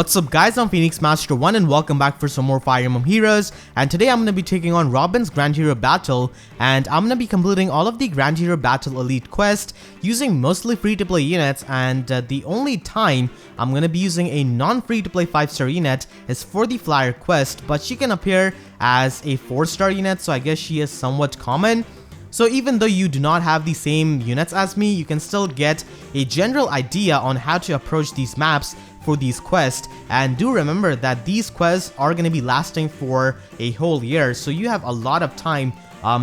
What's up guys, I'm Phoenix Master 1 and welcome back for some more Fire Emblem Heroes, and today I'm going to be taking on Robin's Grand Hero Battle, and I'm going to be completing all of the Grand Hero Battle Elite Quest using mostly free-to-play units, and the only time I'm going to be using a non-free-to-play 5-star unit is for the Flier quest, but she can appear as a 4-star unit, so I guess she is somewhat common. So even though you do not have the same units as me, you can still get a general idea on how to approach these maps for these quests, and do remember that these quests are going to be lasting for a whole year, so you have a lot of time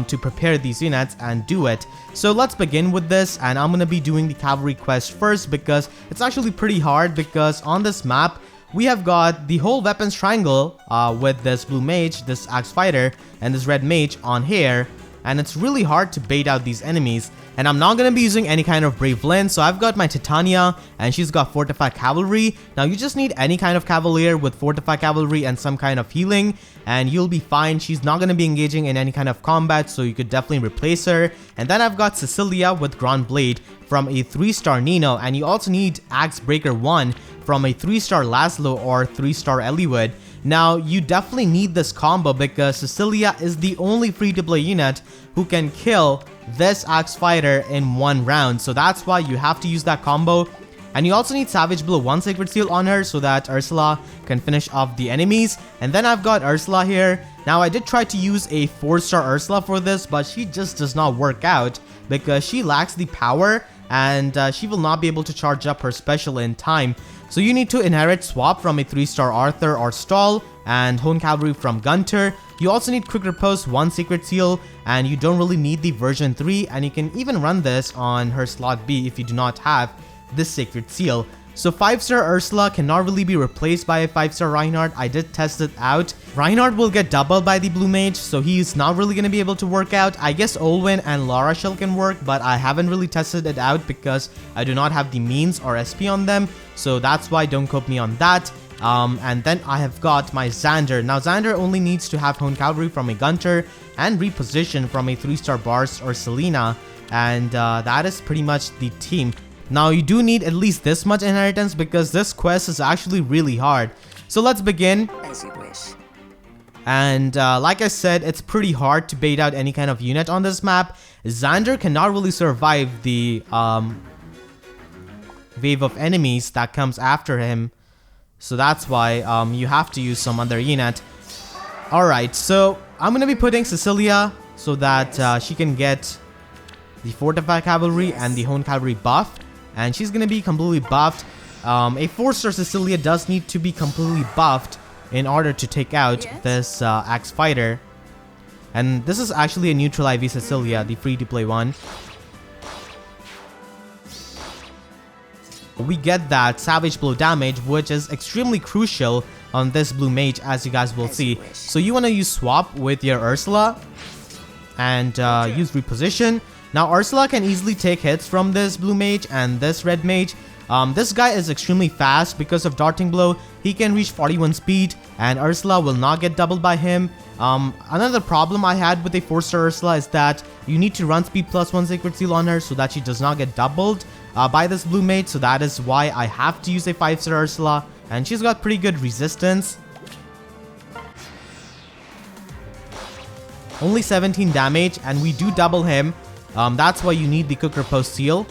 to prepare these units and do it. So let's begin with this, and I'm going to be doing the Cavalry quest first because it's actually pretty hard, because on this map we have got the whole weapons triangle with this blue mage, this axe fighter, and this red mage on here, and it's really hard to bait out these enemies. And I'm not going to be using any kind of brave lens, so I've got my Titania and she's got Fortify Cavalry. Now you just need any kind of Cavalier with Fortify Cavalry and some kind of healing and you'll be fine. She's not going to be engaging in any kind of combat, so you could definitely replace her. And then I've got Cecilia with Gronnblade from a 3-star Nino, and you also need Axebreaker 1 from a 3-star Laslow or 3-star Eliwood. Now you definitely need this combo because Cecilia is the only free-to-play unit who can kill this axe fighter in one round, so that's why you have to use that combo. And you also need Savage Blow 1 Sacred Seal on her so that Ursula can finish off the enemies. And then I've got Ursula here. Now I did try to use a 4-star Ursula for this, but she just does not work out because she lacks the power and she will not be able to charge up her special in time. So you need to inherit swap from a 3-star Arthur or Stall and Hone Cavalry from Gunter. You also need Quick Riposte 1 Secret Seal, and you don't really need the version 3, and you can even run this on her slot B if you do not have this Sacred Seal. So 5-star Ursula cannot really be replaced by a 5-star Reinhardt. I did test it out. Reinhardt will get doubled by the blue mage, so he's not really going to be able to work out. I guess Olwen and Lara Shell can work, but I haven't really tested it out because I do not have the means or SP on them, so that's why don't quote me on that. And then I have got my Xander. Now Xander only needs to have Hone Cavalry from a Gunter and Reposition from a 3-star Barst or Selena, and that is pretty much the team. Now you do need at least this much inheritance because this quest is actually really hard. So let's begin. As you wish. And like I said, it's pretty hard to bait out any kind of unit on this map. Xander cannot really survive the wave of enemies that comes after him. So that's why you have to use some other unit. Alright, so I'm going to be putting Cecilia so that she can get the Fortify Cavalry and the Hone Cavalry buff. And she's going to be completely buffed. A 4-star Cecilia does need to be completely buffed in order to take out this axe fighter. And this is actually a neutral IV Cecilia, the free-to-play one. We get that Savage Blow damage, which is extremely crucial on this blue mage, as you guys will see. So you want to use swap with your Ursula and use reposition. Now Ursula can easily take hits from this blue mage and this red mage. This guy is extremely fast because of Darting Blow. He can reach 41 speed and Ursula will not get doubled by him. Another problem I had with a 4-star Ursula is that you need to run speed plus 1 Sacred Seal on her so that she does not get doubled by this blue mage. So that is why I have to use a 5-star Ursula, and she's got pretty good resistance. Only 17 damage, and we do double him. That's why you need the Quick Riposte Seal.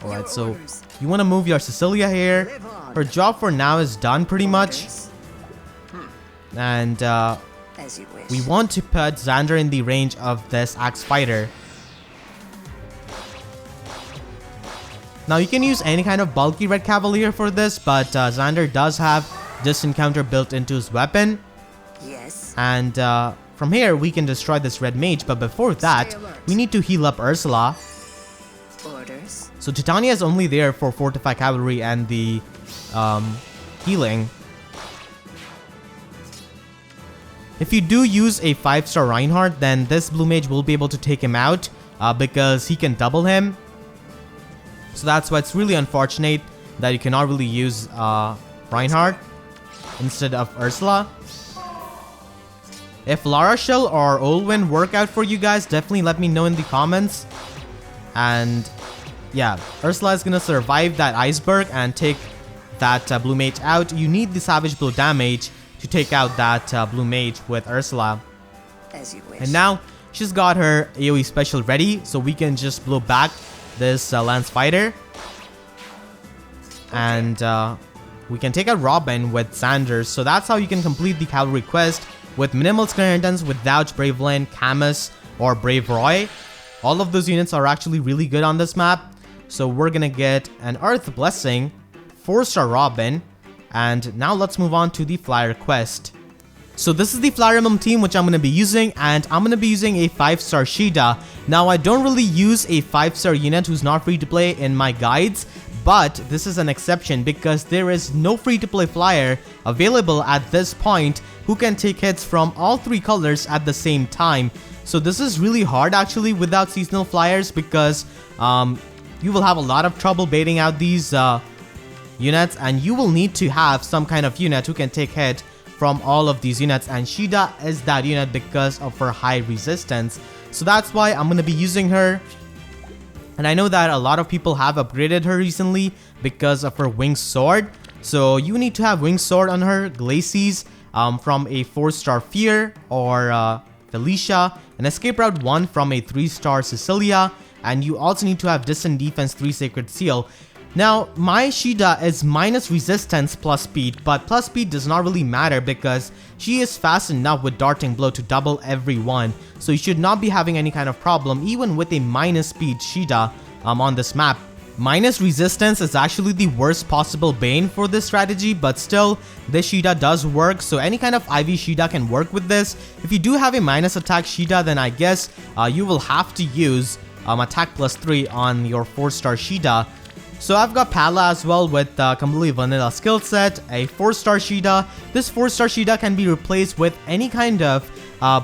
Alright, so you want to move your Cecilia here. Her job for now is done pretty much. And we want to put Xander in the range of this axe fighter. Now you can use any kind of bulky red Cavalier for this, but Xander does have distant counter built into his weapon. Yes. And from here we can destroy this red mage, but before that we need to heal up Ursula. Orders. So Titania is only there for Fortify Cavalry and the healing. If you do use a 5-star Reinhardt, then this blue mage will be able to take him out because he can double him. So that's why it's really unfortunate that you cannot really use Reinhardt instead of Ursula. If Lara Shell or Olwen work out for you guys, definitely let me know in the comments. And Yeah, Ursula is gonna survive that iceberg and take that blue mage out. You need the savage blow damage to take out that blue mage with Ursula. As you wish. And now she's got her AoE special ready, so we can just blow back this lance fighter. And we can take out Robin with Xander. So that's how you can complete the Cavalry quest with minimal skill inheritance without Bravelyn, Camus, or Brave Roy. All of those units are actually really good on this map. So we're gonna get an Earth Blessing, 4-star Robin, and now let's move on to the Flier quest. So this is the Fire Emblem team which I'm going to be using, and I'm going to be using a 5-star Caeda. Now I don't really use a 5-star unit who's not free to play in my guides, but this is an exception because there is no free to play flyer available at this point who can take hits from all 3 colors at the same time. So this is really hard actually without seasonal flyers because you will have a lot of trouble baiting out these units, and you will need to have some kind of unit who can take hit from all of these units, and Caeda is that unit because of her high resistance. So that's why I'm going to be using her. And I know that a lot of people have upgraded her recently because of her winged sword. So you need to have winged sword on her, Glacies, from a 4-star Flier or Felicia, an escape route 1 from a 3-star Cecilia, and you also need to have distant defense 3 sacred seal. Now, my Caeda is minus resistance plus speed, but plus speed does not really matter because she is fast enough with darting blow to double every one. So you should not be having any kind of problem even with a minus speed Caeda on this map. Minus resistance is actually the worst possible bane for this strategy, but still, this Caeda does work, so any kind of IV Caeda can work with this. If you do have a minus attack Caeda, then I guess you will have to use attack plus 3 on your 4-star Caeda. So I've got Palla as well with completely vanilla skill set, a 4-star Caeda. This 4-star Caeda can be replaced with any kind of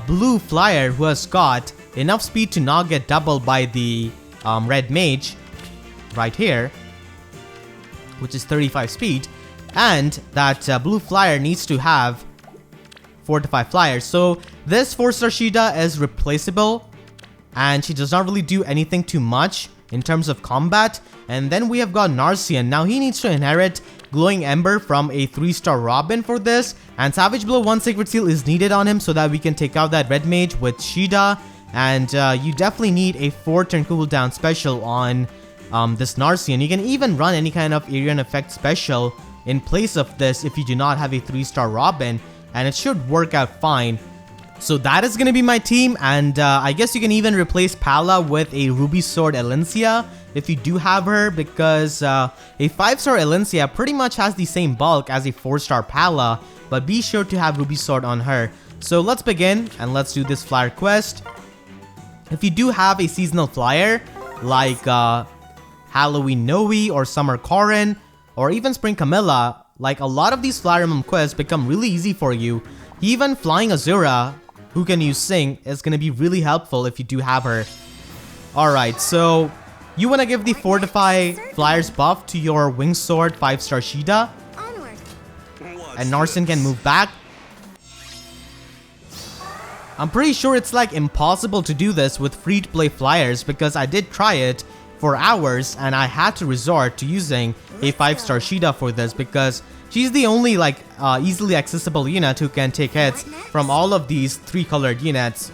blue flyer who has got enough speed to not get doubled by the red mage right here, which is 35 speed, and that blue flyer needs to have Fortify flyer. So this 4-star Caeda is replaceable, and she does not really do anything too much in terms of combat. And then we have got Narcian. Now he needs to inherit Glowing Ember from a 3-star Robin for this, and Savage Blow 1 Sacred Seal is needed on him so that we can take out that red mage with Caeda. And you definitely need a 4-turn cooldown special on this Narcian. You can even run any kind of Arian effect special in place of this if you do not have a 3-star Robin, and it should work out fine. So that is going to be my team, and I guess you can even replace Palla with a Ruby Sword Elincia if you do have her, because a 5-star Elincia pretty much has the same bulk as a 4-star Palla, but be sure to have Ruby Sword on her. So let's begin, and let's do this flyer quest. If you do have a seasonal flyer, like Halloween Noe or Summer Corin, or even Spring Camilla, like a lot of these Fire Emblem quests become really easy for you. Even Flying Azura, who can use Sing, is going to be really helpful if you do have her. Alright, so you want to give the Fortify Flyers buff to your Winged Sword 5-star Caeda, and Narcian can move back. I'm pretty sure it's like impossible to do this with free-to-play flyers because I did try it for hours and I had to resort to using a 5-star Caeda for this because she's the only like easily accessible unit who can take hits from all of these 3-colored units.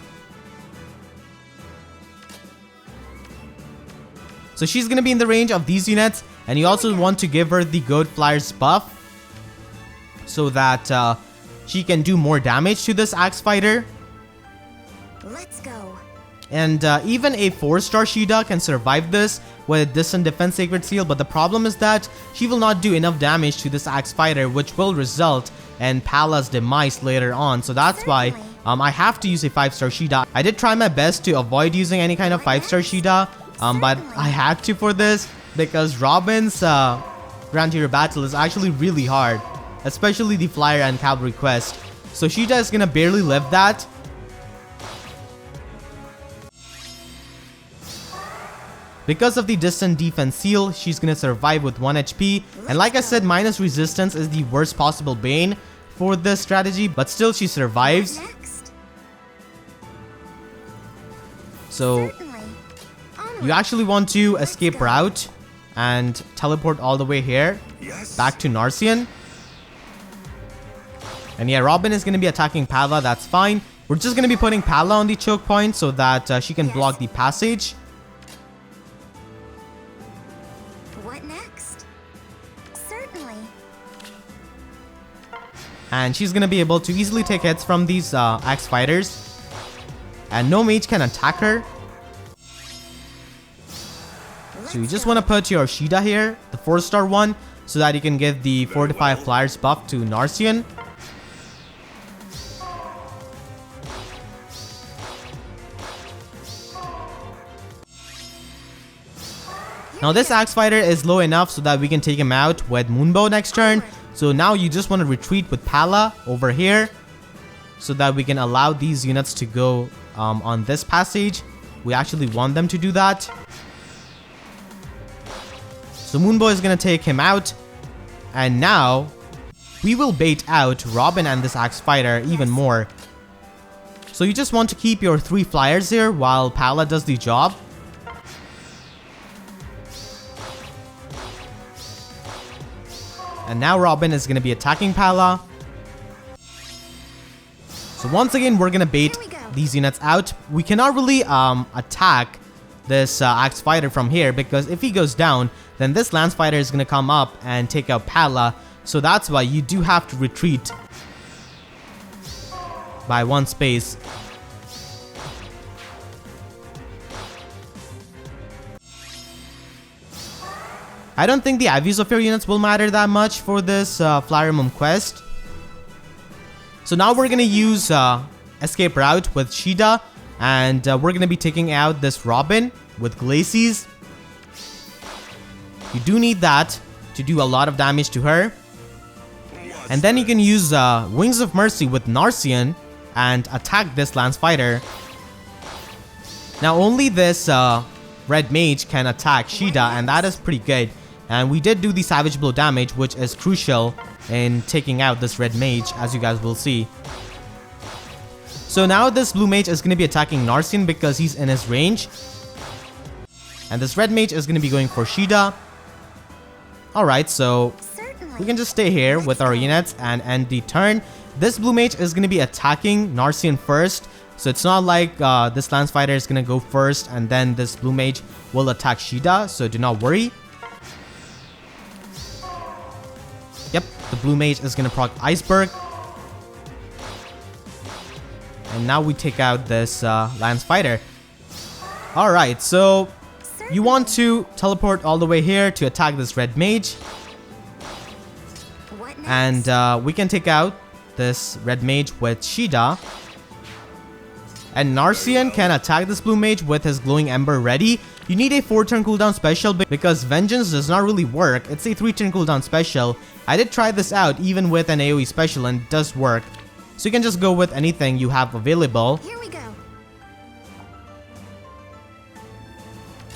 So she's gonna be in the range of these units, and you also want to give her the Goat Flyers buff so that she can do more damage to this Axe Fighter. Let's go. And even a 4-star Caeda can survive this with a distant defense sacred seal, but the problem is that she will not do enough damage to this Axe Fighter, which will result in Palla's demise later on. So that's why I have to use a 5-star Caeda. I did try my best to avoid using any kind of 5-star Caeda, but I had to for this because Robin's Grand Hero Battle is actually really hard, especially the Flyer and Cavalry quest. So Caeda is gonna barely live that. Because of the distant defense seal, she's gonna survive with 1 HP, and like I said, minus resistance is the worst possible bane for this strategy, but still she survives. you actually want to escape route and teleport all the way here back to Narcian. And yeah, Robin is going to be attacking Palla, that's fine. We're just going to be putting Palla on the choke point so that she can block the passage. What next? Certainly. And she's going to be able to easily take hits from these axe fighters. And no mage can attack her. So you just want to put your Caeda here, the 4-star one, so that you can give the Fortify Flyers buff to Narcian. Now this axe fighter is low enough so that we can take him out with Moonbow next turn. So now you just want to retreat with Palla over here so that we can allow these units to go on this passage. We actually want them to do that. So Moonbow is going to take him out. And now we will bait out Robin and this axe fighter even more. So you just want to keep your 3 flyers here while Palla does the job. And now Robin is going to be attacking Palla. So once again, we're going to bait these units out. We cannot really attack this axe fighter from here, because if he goes down, then this lance fighter is going to come up and take out Palla. So that's why you do have to retreat by 1 space. I don't think the IVs of your units will matter that much for this Fire Emblem quest. So now we're going to use escape route with Caeda, and we're going to be taking out this Robin with Glacies. You do need that to do a lot of damage to her. And then you can use Wings of Mercy with Narcian and attack this lance fighter. Now only this red mage can attack Caeda, and that is pretty good. And we did do the Savage Blow damage, which is crucial in taking out this red mage, as you guys will see. So now this blue mage is going to be attacking Narcian because he's in his range. And this red mage is going to be going for Caeda. Alright, so we can just stay here with our units and end the turn. This blue mage is going to be attacking Narcian first. So it's not like this lance fighter is going to go first and then this blue mage will attack Caeda. So do not worry. Yep, the blue mage is going to proc Iceberg. And now we take out this lance fighter. Alright, so you want to teleport all the way here to attack this red mage. And we can take out this red mage with Caeda. And Narcian can attack this blue mage with his glowing ember ready. You need a 4-turn cooldown special because Vengeance does not really work. It's a 3-turn cooldown special. I did try this out even with an AoE special and it does work. So you can just go with anything you have available. Here we go.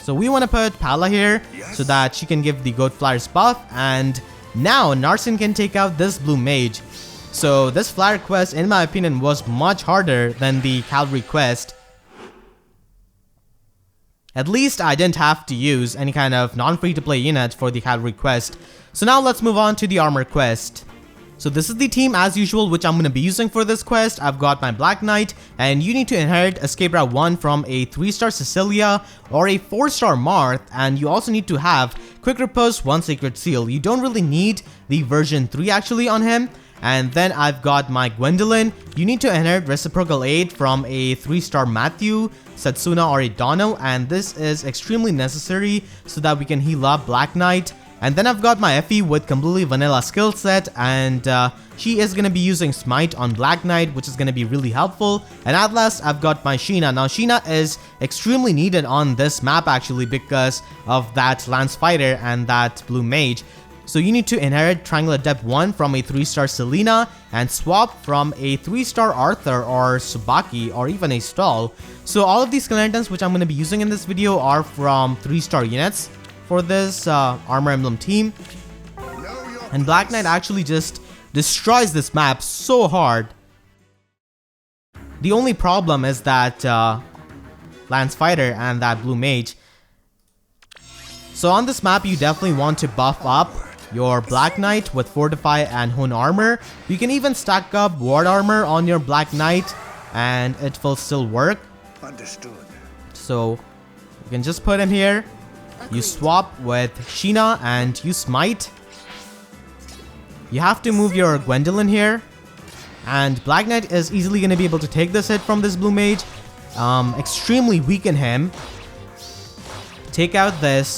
So we want to put Palla here so that she can give the Goat Flyers buff. And now Narcian can take out this blue mage. So this Flyer quest, in my opinion, was much harder than the Cavalry quest. At least I didn't have to use any kind of non-free-to-play unit for the Cavalry quest. So now let's move on to the Armor quest. So this is the team as usual which I'm going to be using for this quest. I've got my Black Knight, and you need to inherit Escape Route 1 from a 3-star Cecilia or a 4-star Marth, and you also need to have Quick Riposte 1 Sacred Seal. You don't really need the version 3 actually on him. And then I've got my Gwendolyn. You need to inherit Reciprocal Aid from a 3-star Matthew, Setsuna, or a Donald, and this is extremely necessary so that we can heal up Black Knight. And then I've got my Effie with completely vanilla skill set, and she is going to be using Smite on Black Knight, which is going to be really helpful. And at last, I've got my Sheena. Now, Sheena is extremely needed on this map actually because of that Lance Fighter and that Blue Mage. So you need to inherit Triangle Adept 1 from a 3-star Selena and swap from a 3-star Arthur or Tsubaki or even a Stall. So all of these skeletons which I'm going to be using in this video are from 3-star units for this Armor Emblem team. And Black Knight actually just destroys this map so hard. The only problem is that Lance Fighter and that Blue Mage. So on this map, you definitely want to buff up your Black Knight with Fortify and Hone Armor. You can even stack up Ward Armor on your Black Knight and it will still work. Understood. So you can just put him here. You swap with Sheena and you smite. You have to move your Gwendolyn here. And Black Knight is easily going to be able to take this hit from this blue mage. Extremely weaken him. Take out this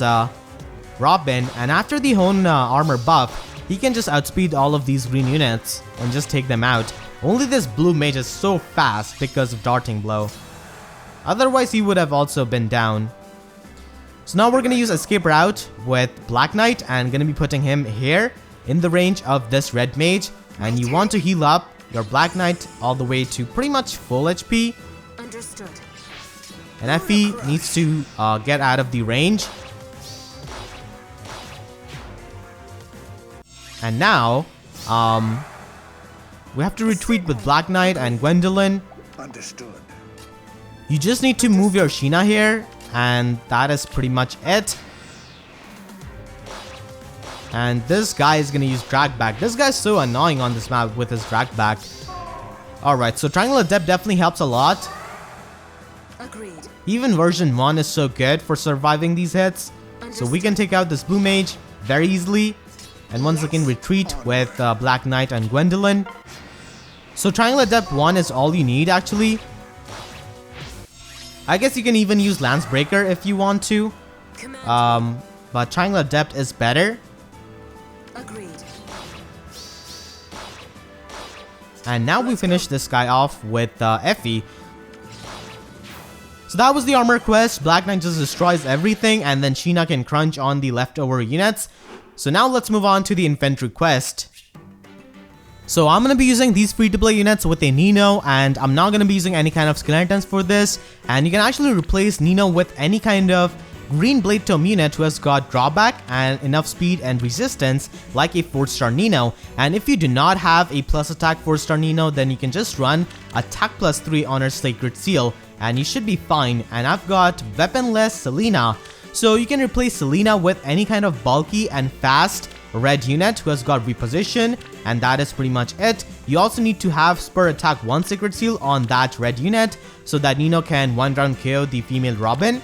Robin, and after the Hone armor buff, he can just outspeed all of these green units and just take them out. Only this blue mage is so fast because of Darting Blow. Otherwise, he would have also been down. So now we're going to use Escape Route with Black Knight and going to be putting him here in the range of this red mage. And you want to heal up your Black Knight all the way to pretty much full HP. Understood. And Effie needs to get out of the range. And now, we have to retreat with Black Knight and Gwendolyn. Understood. You just need to move your Sheena here, and that is pretty much it. And this guy is gonna use Drag Back. This guy's so annoying on this map with his Drag Back. Alright, so Triangle Adept definitely helps a lot. Agreed. Even version 1 is so good for surviving these hits. So we can take out this blue mage very easily. And once again retreat with Black Knight and Gwendolyn. So Triangle Adept 1 is all you need actually. I guess you can even use Lancebreaker if you want to. But Triangle Adept is better. Agreed. And now we finish this guy off with Effie. So that was the armor quest. Black Knight just destroys everything and then Sheena can crunch on the leftover units. So now let's move on to the infantry quest. So I'm going to be using these free-to-play units with a Nino, and I'm not going to be using any kind of skill items for this. And you can actually replace Nino with any kind of green blade tome unit who has got drawback and enough speed and resistance like a 4-star Nino. And if you do not have a plus attack 4-star Nino, then you can just run attack +3 on her Sacred Seal and you should be fine. And I've got weaponless Selena. So you can replace Selena with any kind of bulky and fast red unit who has got Reposition, and that is pretty much it. You also need to have Spur Attack 1 Sacred Seal on that red unit so that Nino can 1-round KO the Female Robin.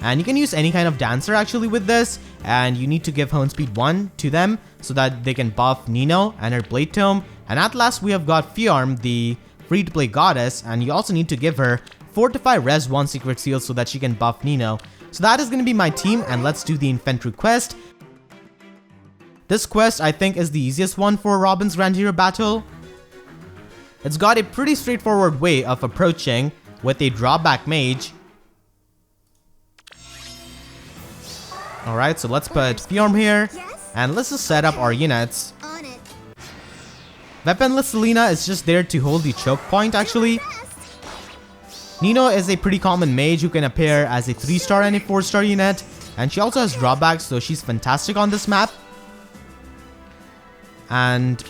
And you can use any kind of Dancer actually with this, and you need to give Hone Speed 1 to them so that they can buff Nino and her Blade Tome. And at last we have got Fiorm, the free-to-play goddess, and you also need to give her Fortify Res 1 Secret Seal so that she can buff Nino. So that is going to be my team, and let's do the infantry quest. This quest I think is the easiest one for Robin's Grand Hero Battle. It's got a pretty straightforward way of approaching with a drawback mage. Alright, so let's put Fiorm here, and let's just set up our units. On it. Weaponless Selena is just there to hold the choke point actually. Nino is a pretty common mage who can appear as a 3-star and a 4-star unit, and she also has drawbacks, so she's fantastic on this map. And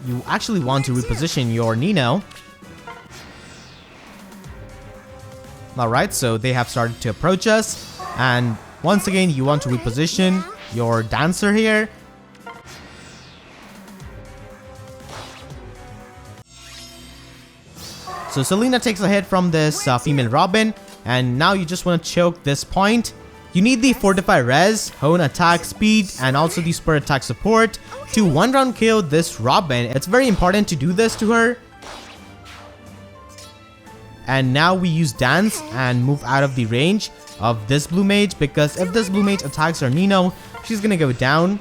you actually want to reposition your Nino. Alright, so they have started to approach us, and once again you want to reposition your Dancer here. So Selena takes a hit from this Female Robin, and now you just want to choke this point. You need the Fortify Res, Hone Attack Speed, and also the Spur Attack Support to 1-round KO this Robin. It's very important to do this to her. And now we use Dance and move out of the range of this blue mage, because if this blue mage attacks her Nino, she's gonna go down.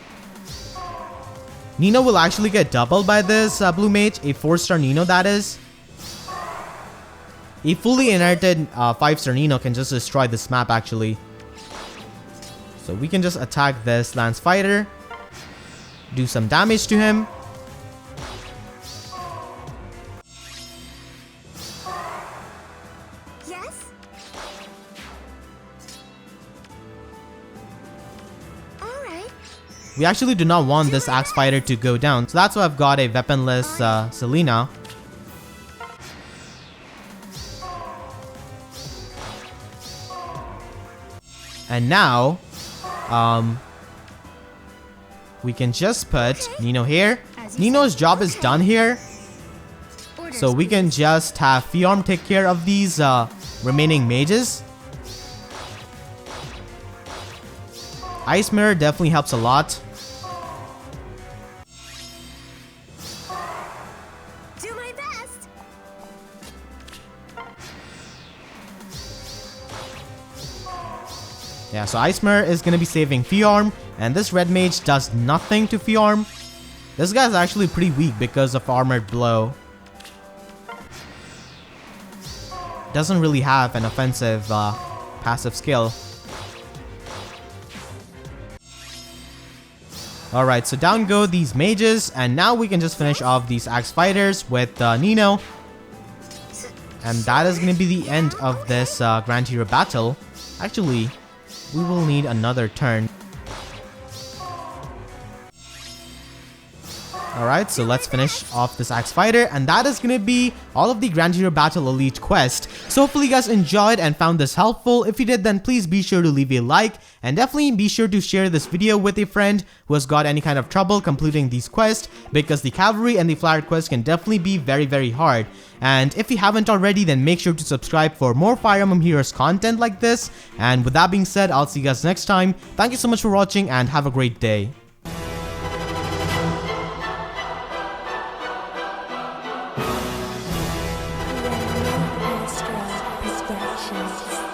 Nino will actually get doubled by this blue mage, a 4-star Nino that is. A fully inherited 5-star Nino can just destroy this map actually. So we can just attack this Lance Fighter, do some damage to him. Yes? Alright. We actually do not want this Axe Fighter to go down, so that's why I've got a weaponless Selena. And now, We can just put Nino here. Nino's job is done here. So we can just have Fiorm take care of these remaining mages. Ice Mirror definitely helps a lot. Do my best. Yeah, so Ice Mirror is gonna be saving Fiorm, and this red mage does nothing to Fiorm. This guy's actually pretty weak because of Armored Blow. Doesn't really have an offensive passive skill. Alright, so down go these mages, and now we can just finish off these axe fighters with Nino. And that is going to be the end of this Grand Hero battle. Actually, we will need another turn. Alright, so let's finish off this Axe Fighter, and that is gonna be all of the Grand Hero Battle Elite Quest. So hopefully you guys enjoyed and found this helpful. If you did, then please be sure to leave a like, and definitely be sure to share this video with a friend who has got any kind of trouble completing these quests, because the Cavalry and the Flier quest can definitely be very hard. And if you haven't already, then make sure to subscribe for more Fire Emblem Heroes content like this. And with that being said, I'll see you guys next time. Thank you so much for watching, and have a great day. Distractions.